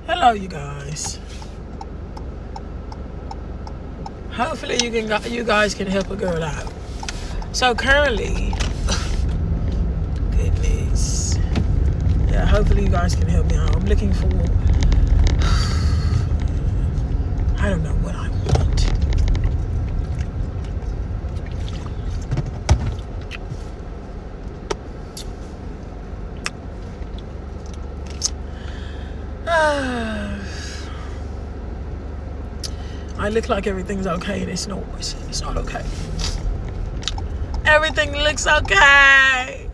Hello, you guys. Hopefully you guys can help a girl out. So currently, goodness, yeah. Hopefully you guys can help me out. I'm looking for. I don't know what I want. I look like everything's okay, and it's not okay. Everything looks okay.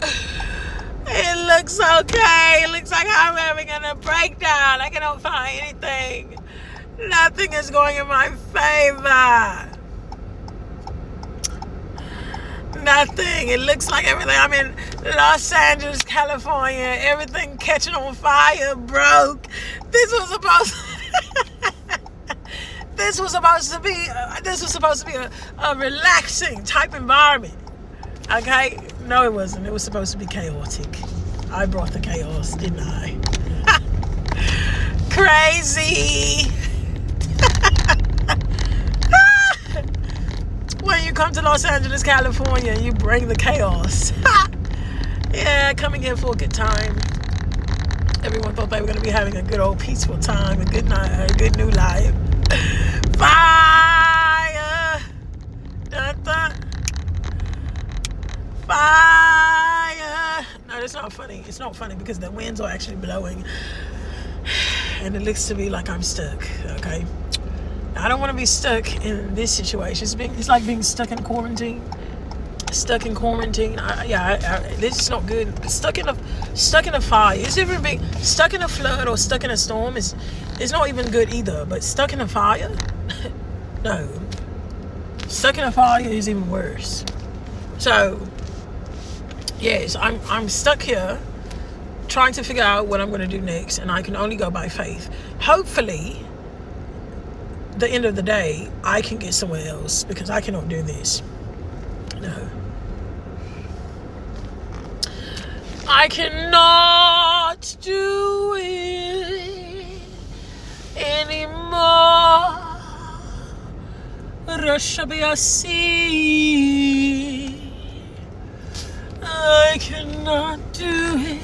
It looks okay. It looks like I'm having a breakdown. I cannot find anything. Nothing is going in my favor. Nothing. It looks like everything. I'm in Los Angeles, California. Everything catching on fire, broke. This was supposed to be a relaxing type environment. Okay? No, it wasn't. It was supposed to be chaotic. I brought the chaos, didn't I? Crazy. When you come to Los Angeles, California, you bring the chaos. Yeah, coming here for a good time. Everyone thought they were going to be having a good old peaceful time, a good night, a good new life. Fire! Dun, dun. Fire! No, that's not funny. It's not funny because the winds are actually blowing. And it looks to me like I'm stuck, okay? I don't want to be stuck in this situation. It's like being stuck in quarantine. This is not good. Stuck in a fire. It's different being stuck in a flood or stuck in a storm. It's not even good either. But stuck in a fire, no. Stuck in a fire is even worse. So, yes, I'm stuck here, trying to figure out what I'm going to do next, and I can only go by faith. Hopefully, the end of the day, I can get somewhere else because I cannot do this. No. I cannot do it anymore. Rashabiasi. I cannot do it.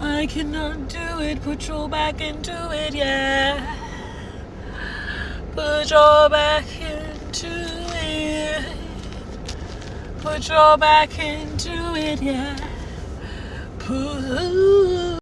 I cannot do it. Put your back into it, yeah. Put your back into it. Put your back into it, yeah. Put